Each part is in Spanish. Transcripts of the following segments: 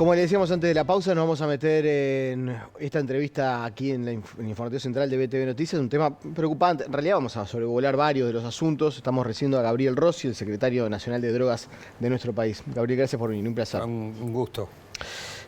Como le decíamos antes de la pausa, nos vamos a meter en esta entrevista aquí en el informativo central de BTV Noticias, un tema preocupante. En realidad vamos a sobrevolar varios de los asuntos. Estamos recibiendo a Gabriel Rossi, el secretario nacional de drogas de nuestro país. Gabriel, gracias por venir, un placer. Un gusto.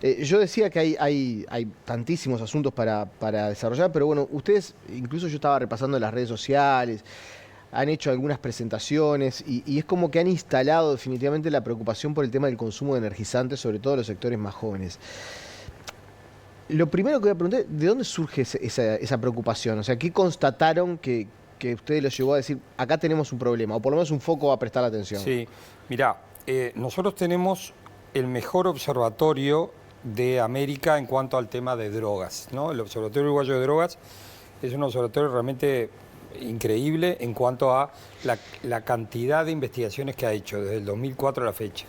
Yo decía que hay tantísimos asuntos para desarrollar, pero bueno, ustedes, incluso yo estaba repasando las redes sociales, han hecho algunas presentaciones y es como que han instalado definitivamente la preocupación por el tema del consumo de energizantes, sobre todo en los sectores más jóvenes. Lo primero que voy a preguntar, ¿de dónde surge esa preocupación? O sea, ¿qué constataron que ustedes los llevó a decir, acá tenemos un problema, o por lo menos un foco a prestar atención? Sí, mirá, nosotros tenemos el mejor observatorio de América en cuanto al tema de drogas, ¿no? El Observatorio Uruguayo de Drogas es un observatorio realmente increíble en cuanto a la cantidad de investigaciones que ha hecho desde el 2004 a la fecha.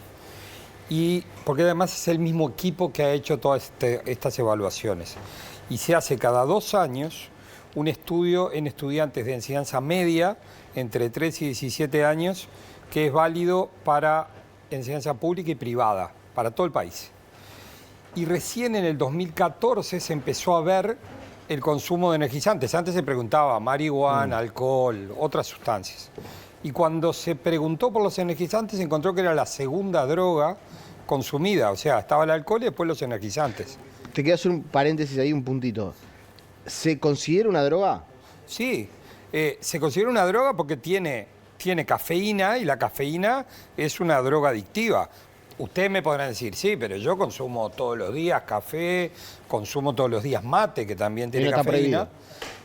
Y porque además es el mismo equipo que ha hecho todas estas evaluaciones. Y se hace cada 2 años un estudio en estudiantes de enseñanza media entre 3 y 17 años que es válido para enseñanza pública y privada, para todo el país. Y recién en el 2014 se empezó a ver el consumo de energizantes. Antes se preguntaba marihuana, alcohol, otras sustancias. Y cuando se preguntó por los energizantes se encontró que era la segunda droga consumida. O sea, estaba el alcohol y después los energizantes. Te quiero hacer un paréntesis ahí, un puntito. ¿Se considera una droga? Sí, se considera una droga porque tiene cafeína y la cafeína es una droga adictiva. Ustedes me podrán decir, sí, pero yo consumo todos los días café, consumo todos los días mate, que también tiene cafeína.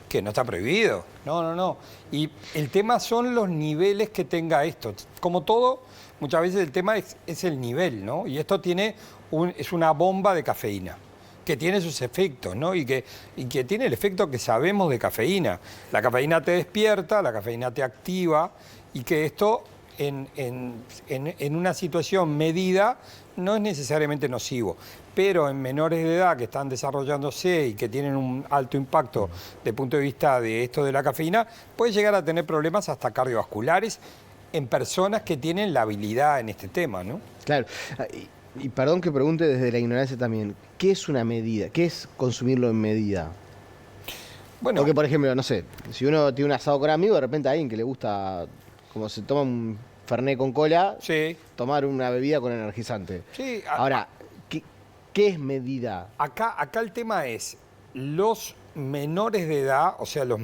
Que no está prohibido. No. Y el tema son los niveles que tenga esto. Como todo, muchas veces el tema es el nivel, ¿no? Y esto es una bomba de cafeína, que tiene sus efectos, ¿no? Y que tiene el efecto que sabemos de cafeína. La cafeína te despierta, la cafeína te activa, y que esto en una situación medida no es necesariamente nocivo, pero en menores de edad que están desarrollándose y que tienen un alto impacto desde el punto de vista de esto de la cafeína, puede llegar a tener problemas hasta cardiovasculares en personas que tienen la habilidad en este tema, ¿no? Claro. Y perdón que pregunte desde la ignorancia también, ¿qué es una medida? ¿Qué es consumirlo en medida? Bueno, porque, por ejemplo, no sé, si uno tiene un asado con amigos, de repente a alguien que le gusta, como se toma un fernet con cola, sí, tomar una bebida con energizante. Sí. Ahora, ¿qué es medida? Acá el tema es los menores de edad, o sea, los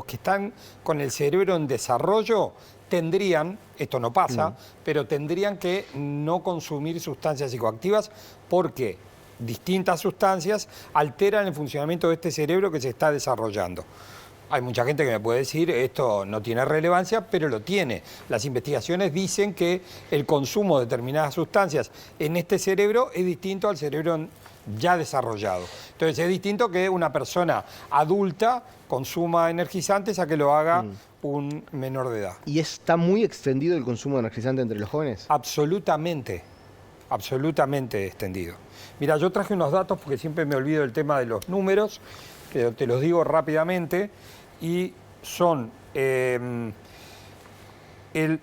que están con el cerebro en desarrollo, tendrían, esto no pasa, pero tendrían que no consumir sustancias psicoactivas porque distintas sustancias alteran el funcionamiento de este cerebro que se está desarrollando. Hay mucha gente que me puede decir, esto no tiene relevancia, pero lo tiene. Las investigaciones dicen que el consumo de determinadas sustancias en este cerebro es distinto al cerebro ya desarrollado. Entonces es distinto que una persona adulta consuma energizantes a que lo haga un menor de edad. ¿Y está muy extendido el consumo de energizante entre los jóvenes? Absolutamente, absolutamente extendido. Mira, yo traje unos datos porque siempre me olvido del tema de los números, que te los digo rápidamente, y son, en el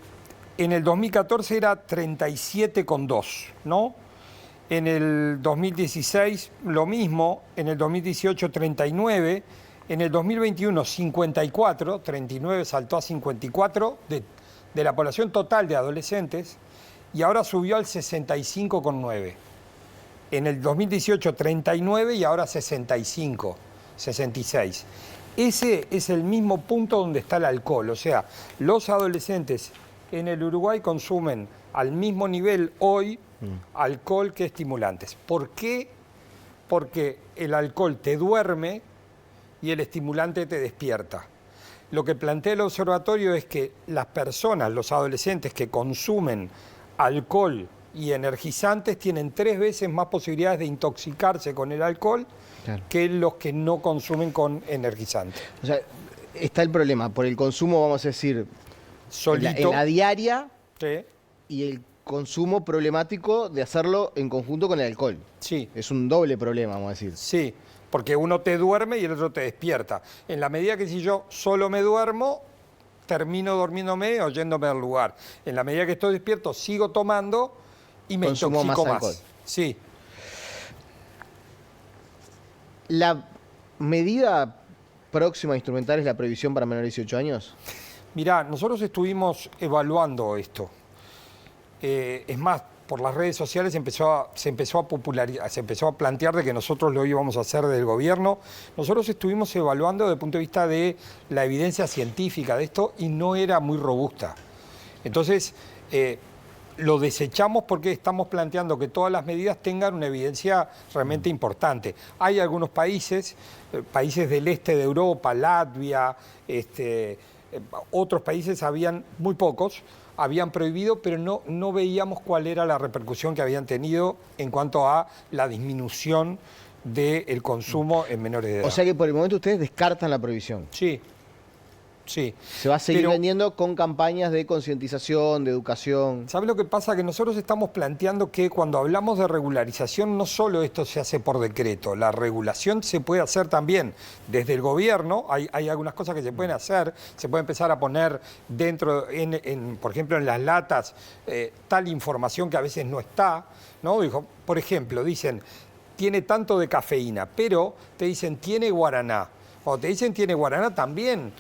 2014 era 37,2, ¿no? En el 2016 lo mismo, en el 2018 39, en el 2021 54, 39 saltó a 54 de la población total de adolescentes y ahora subió al 65,9. En el 2018 39 y ahora 65, 66. Ese es el mismo punto donde está el alcohol, o sea, los adolescentes en el Uruguay consumen al mismo nivel hoy alcohol que estimulantes. ¿Por qué? Porque el alcohol te duerme y el estimulante te despierta. Lo que plantea el observatorio es que las personas, los adolescentes que consumen alcohol y energizantes tienen 3 veces más posibilidades de intoxicarse con el alcohol que los que no consumen con energizantes. O sea, está el problema por el consumo, vamos a decir, en la diaria, sí, y el consumo problemático de hacerlo en conjunto con el alcohol. Sí. Es un doble problema, vamos a decir. Sí, porque uno te duerme y el otro te despierta. En la medida que si yo solo me duermo, termino durmiéndome o yéndome al lugar. En la medida que estoy despierto, sigo tomando y me Consumo intoxico más alcohol. más. Sí. ¿La medida próxima a instrumental es la prohibición para menores de 18 años? Mirá, nosotros estuvimos evaluando esto. Es más, por las redes sociales se empezó a popularizar, se empezó a plantear de que nosotros lo íbamos a hacer desde el gobierno. Nosotros estuvimos evaluando desde el punto de vista de la evidencia científica de esto y no era muy robusta. Entonces, lo desechamos porque estamos planteando que todas las medidas tengan una evidencia realmente importante. Hay algunos países, países del este de Europa, Latvia, otros países muy pocos, habían prohibido, pero no veíamos cuál era la repercusión que habían tenido en cuanto a la disminución del consumo en menores de edad. O sea que por el momento ustedes descartan la prohibición. Sí. Sí. Se va a seguir vendiendo con campañas de concientización, de educación. ¿Sabes lo que pasa? Que nosotros estamos planteando que cuando hablamos de regularización, no solo esto se hace por decreto, la regulación se puede hacer también desde el gobierno, hay algunas cosas que se pueden hacer, se puede empezar a poner dentro, por ejemplo, en las latas, tal información que a veces no está, ¿no? Por ejemplo, dicen, tiene tanto de cafeína, pero te dicen, tiene guaraná. Cuando te dicen tiene guaraná, también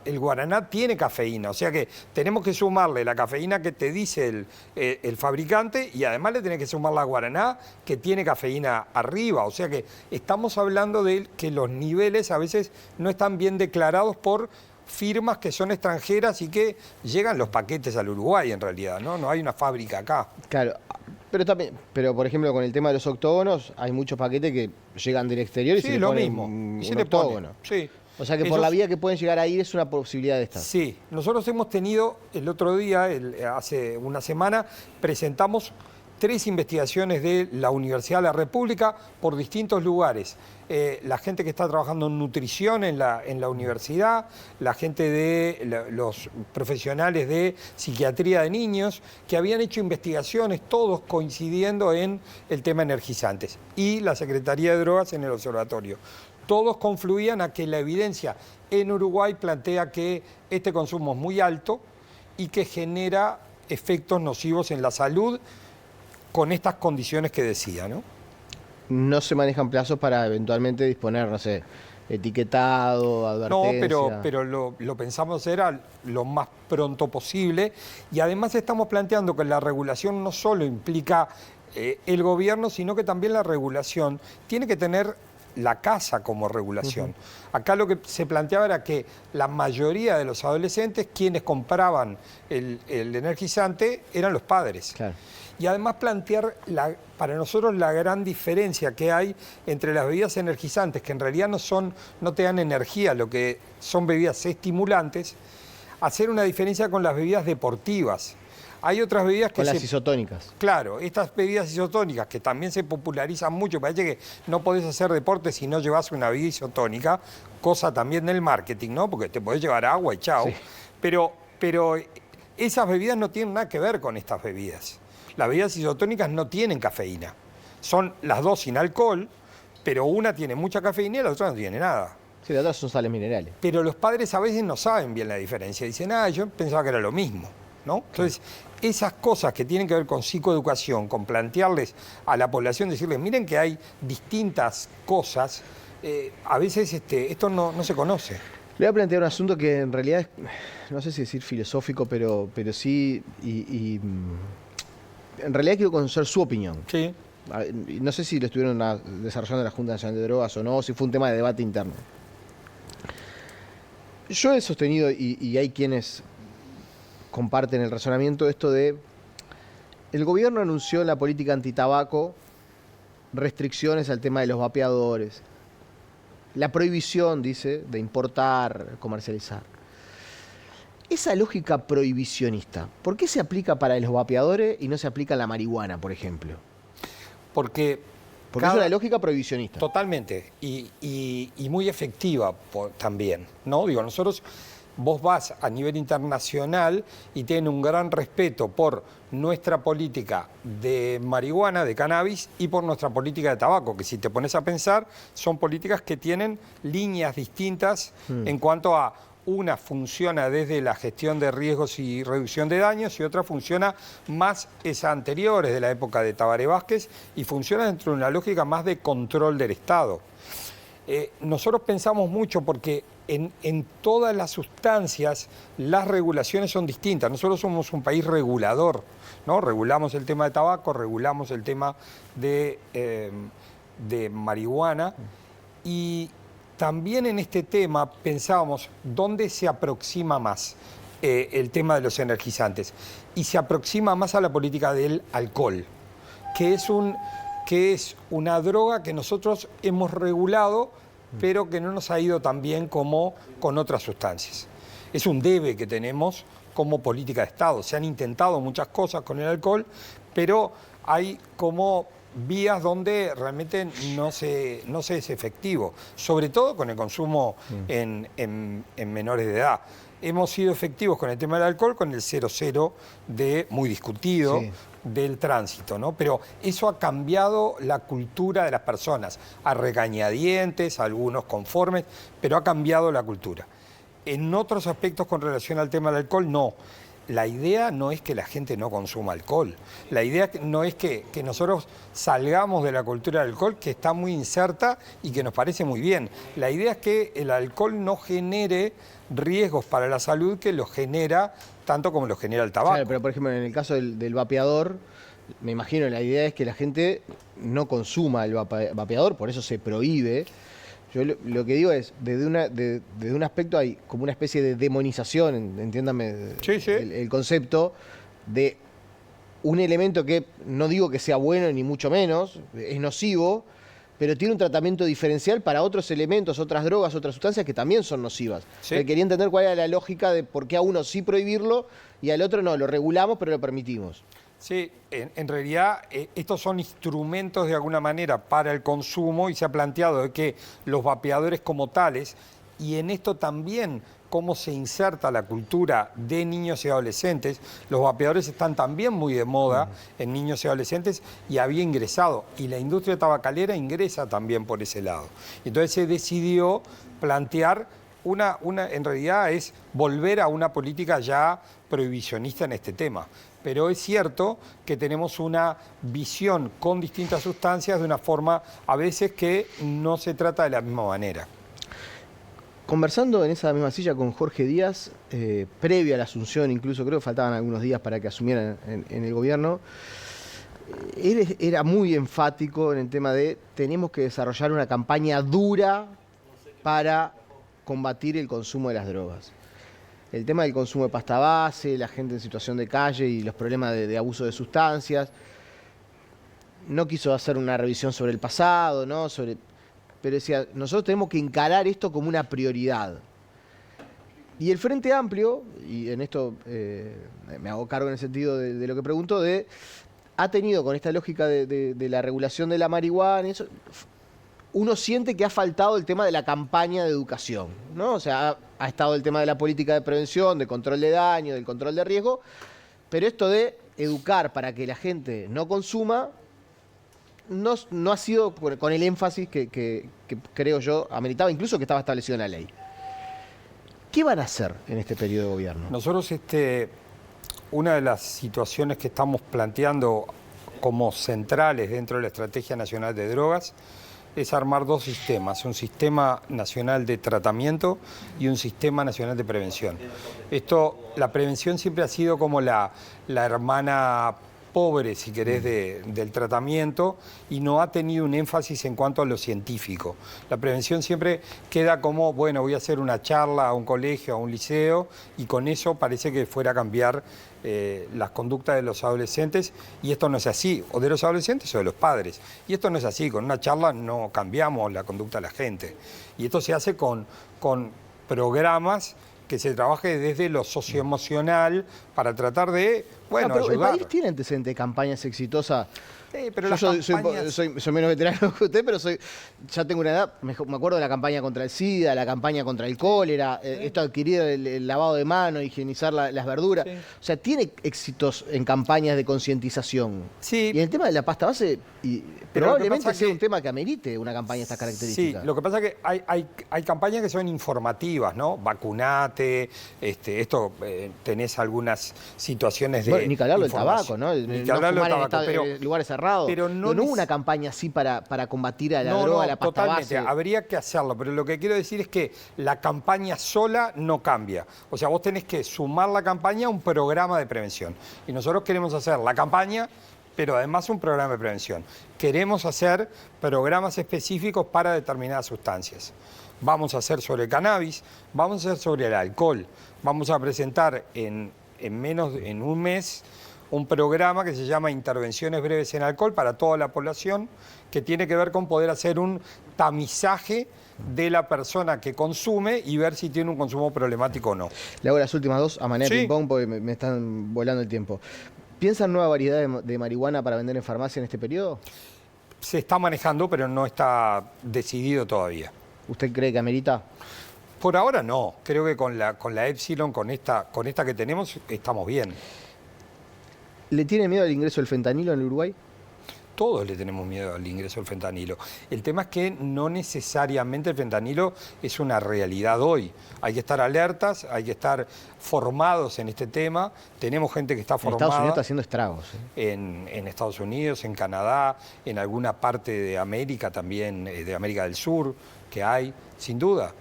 el guaraná tiene cafeína, o sea que tenemos que sumarle la cafeína que te dice el fabricante y además le tenés que sumar la guaraná que tiene cafeína arriba, o sea que estamos hablando de que los niveles a veces no están bien declarados por firmas que son extranjeras y que llegan los paquetes al Uruguay en realidad, ¿no? No hay una fábrica acá. Claro, pero por ejemplo con el tema de los octógonos, hay muchos paquetes que llegan del exterior y sí, se le lo pone mismo. un Y se le octógono. Sí. O sea que por la vía que pueden llegar a ir es una posibilidad de estar. Sí, nosotros hemos tenido el otro día, hace una semana, presentamos 3 investigaciones de la Universidad de la República por distintos lugares. La gente que está trabajando en nutrición en la universidad, la gente de los profesionales de psiquiatría de niños, que habían hecho investigaciones, todos coincidiendo en el tema energizantes, y la Secretaría de Drogas en el observatorio. Todos confluían a que la evidencia en Uruguay plantea que este consumo es muy alto y que genera efectos nocivos en la salud con estas condiciones que decía, ¿no? No se manejan plazos para eventualmente disponer, no sé, etiquetado, advertencia. No, pero lo pensamos hacer lo más pronto posible y además estamos planteando que la regulación no solo implica el gobierno, sino que también la regulación tiene que tener la casa como regulación. Acá lo que se planteaba era que la mayoría de los adolescentes, quienes compraban el energizante, eran los padres. Claro. Y además plantear para nosotros la gran diferencia que hay entre las bebidas energizantes, que en realidad no te dan energía, lo que son bebidas estimulantes, hacer una diferencia con las bebidas deportivas. Hay otras bebidas que con las isotónicas. Claro, estas bebidas isotónicas que también se popularizan mucho, parece que no podés hacer deporte si no llevas una bebida isotónica, cosa también del marketing, ¿no? Porque te podés llevar agua y chao. Sí. Pero esas bebidas no tienen nada que ver con estas bebidas. Las bebidas isotónicas no tienen cafeína. Son las dos sin alcohol, pero una tiene mucha cafeína y la otra no tiene nada. Sí, las otras son sales minerales. Pero los padres a veces no saben bien la diferencia. Dicen, yo pensaba que era lo mismo, ¿no? Entonces, esas cosas que tienen que ver con psicoeducación, con plantearles a la población, decirles, miren que hay distintas cosas, a veces esto no se conoce. Le voy a plantear un asunto que en realidad es, no sé si decir filosófico, pero sí, en realidad quiero conocer su opinión. Sí. No sé si lo estuvieron desarrollando en la Junta Nacional de Drogas o no, si fue un tema de debate interno. Yo he sostenido, y hay quienes comparten el razonamiento, esto de el gobierno anunció en la política antitabaco restricciones al tema de los vapeadores, la prohibición, dice, de importar, comercializar. Esa lógica prohibicionista, ¿por qué se aplica para los vapeadores y no se aplica a la marihuana, por ejemplo? Porque es una lógica prohibicionista. Totalmente, y muy efectiva también, ¿no? Digo, vos vas a nivel internacional y tienen un gran respeto por nuestra política de marihuana, de cannabis, y por nuestra política de tabaco, que si te pones a pensar, son políticas que tienen líneas distintas en cuanto a una funciona desde la gestión de riesgos y reducción de daños y otra funciona más esa anterior, es de la época de Tabaré Vázquez, y funciona dentro de una lógica más de control del Estado. Nosotros pensamos mucho porque en todas las sustancias las regulaciones son distintas. Nosotros somos un país regulador, ¿no? Regulamos el tema de tabaco, regulamos el tema de marihuana y también en este tema pensábamos dónde se aproxima más el tema de los energizantes y se aproxima más a la política del alcohol, que es una droga que nosotros hemos regulado, pero que no nos ha ido tan bien como con otras sustancias. Es un debe que tenemos como política de Estado. Se han intentado muchas cosas con el alcohol, pero hay como vías donde realmente no se es efectivo, sobre todo con el consumo en menores de edad. Hemos sido efectivos con el tema del alcohol, con el 0,0 muy discutido, sí, del tránsito, ¿no? Pero eso ha cambiado la cultura de las personas, a regañadientes, a algunos conformes, pero ha cambiado la cultura. En otros aspectos con relación al tema del alcohol, no. La idea no es que la gente no consuma alcohol. La idea no es que nosotros salgamos de la cultura del alcohol, que está muy inserta y que nos parece muy bien. La idea es que el alcohol no genere riesgos para la salud que los genera tanto como los genera el tabaco. Claro, pero por ejemplo, en el caso del vapeador, me imagino la idea es que la gente no consuma el vapeador, por eso se prohíbe. Yo lo que digo es, desde un aspecto hay como una especie de demonización, entiéndame sí, sí, el concepto, de un elemento que no digo que sea bueno ni mucho menos, es nocivo, pero tiene un tratamiento diferencial para otros elementos, otras drogas, otras sustancias que también son nocivas. Sí. Quería entender cuál era la lógica de por qué a uno sí prohibirlo y al otro no, lo regulamos pero lo permitimos. Sí, en realidad estos son instrumentos de alguna manera para el consumo y se ha planteado de que los vapeadores como tales, y en esto también cómo se inserta la cultura de niños y adolescentes, los vapeadores están también muy de moda en niños y adolescentes y había ingresado, y la industria tabacalera ingresa también por ese lado. Entonces se decidió plantear en realidad es volver a una política ya prohibicionista en este tema. Pero es cierto que tenemos una visión con distintas sustancias de una forma a veces que no se trata de la misma manera. Conversando en esa misma silla con Jorge Díaz, previo a la asunción, incluso creo que faltaban algunos días para que asumieran en el gobierno, él era muy enfático en el tema de tenemos que desarrollar una campaña dura para combatir el consumo de las drogas. El tema del consumo de pasta base, la gente en situación de calle y los problemas de abuso de sustancias. No quiso hacer una revisión sobre el pasado, ¿no? Pero decía, nosotros tenemos que encarar esto como una prioridad. Y el Frente Amplio, y en esto me hago cargo en el sentido de lo que pregunto, ha tenido con esta lógica de la regulación de la marihuana, eso, uno siente que ha faltado el tema de la campaña de educación, ¿no? O sea, ha estado el tema de la política de prevención, de control de daño, del control de riesgo, pero esto de educar para que la gente no consuma no ha sido con el énfasis que creo yo ameritaba, incluso que estaba establecido en la ley. ¿Qué van a hacer en este periodo de gobierno? Nosotros, una de las situaciones que estamos planteando como centrales dentro de la Estrategia Nacional de Drogas es armar dos sistemas, un sistema nacional de tratamiento y un sistema nacional de prevención. La prevención siempre ha sido como la hermana pobre, si querés, del tratamiento y no ha tenido un énfasis en cuanto a lo científico. La prevención siempre queda como, bueno, voy a hacer una charla a un colegio, a un liceo y con eso parece que fuera a cambiar las conductas de los adolescentes y esto no es así, o de los adolescentes o de los padres. Y esto no es así, con una charla no cambiamos la conducta de la gente. Y esto se hace con programas que se trabaje desde lo socioemocional para tratar de, bueno, pero ayudar. El país tiene antecedentes de campañas exitosas. Sí, pero Yo soy menos veterano que usted, pero ya tengo una edad, me acuerdo de la campaña contra el SIDA, la campaña contra el cólera, esto adquirido el lavado de manos, higienizar las verduras. Sí. O sea, tiene éxitos en campañas de concientización. Sí. Y en el tema de la pasta base, probablemente sea un tema que amerite una campaña de estas características. Sí, lo que pasa es que hay campañas que son informativas, ¿no? Vacunate, tenés algunas situaciones de ni que hablarlo del tabaco, ¿no? Ni que hablarlo del tabaco, pero lugares cerrados. cerrado. Pero no hubo una campaña así para combatir a la droga, a la pasta totalmente. base. Habría que hacerlo, pero lo que quiero decir es que la campaña sola no cambia. O sea, vos tenés que sumar la campaña a un programa de prevención. Y nosotros queremos hacer la campaña, pero además un programa de prevención. Queremos hacer programas específicos para determinadas sustancias. Vamos a hacer sobre el cannabis, vamos a hacer sobre el alcohol. Vamos a presentar en un mes un programa que se llama Intervenciones Breves en Alcohol para toda la población, que tiene que ver con poder hacer un tamizaje de la persona que consume y ver si tiene un consumo problemático o no. Le hago las últimas dos a manera de Sí. ping-pong porque me están volando el tiempo. ¿Piensan nueva variedad de marihuana para vender en farmacia en este periodo? Se está manejando, pero no está decidido todavía. ¿Usted cree que amerita? Por ahora no. Creo que con la Epsilon, con esta que tenemos, estamos bien. ¿Le tiene miedo al ingreso del fentanilo en el Uruguay? Todos le tenemos miedo al ingreso del fentanilo. El tema es que no necesariamente el fentanilo es una realidad hoy. Hay que estar alertas, hay que estar formados en este tema. Tenemos gente que está En formada. Estados Unidos está haciendo estragos. En Estados Unidos, en Canadá, en alguna parte de América también, de América del Sur, que hay, sin duda.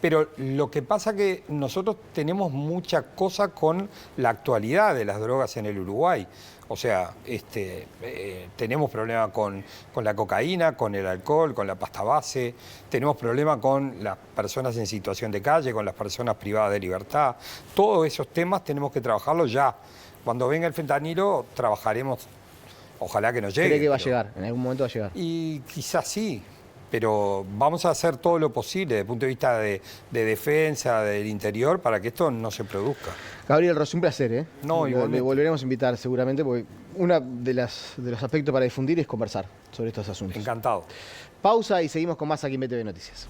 Pero lo que pasa es que nosotros tenemos mucha cosa con la actualidad de las drogas en el Uruguay. O sea, tenemos problemas con la cocaína, con el alcohol, con la pasta base, tenemos problemas con las personas en situación de calle, con las personas privadas de libertad. Todos esos temas tenemos que trabajarlos ya. Cuando venga el fentanilo, trabajaremos, ojalá que nos llegue. ¿Cree que va a llegar? ¿En algún momento va a llegar? Y quizás sí, pero vamos a hacer todo lo posible desde el punto de vista de defensa del interior para que esto no se produzca. Gabriel Rossi, un placer, ¿eh? No, igualmente. Le volveremos a invitar seguramente porque uno de los aspectos para difundir es conversar sobre estos asuntos. Encantado. Pausa y seguimos con más aquí en BTV Noticias.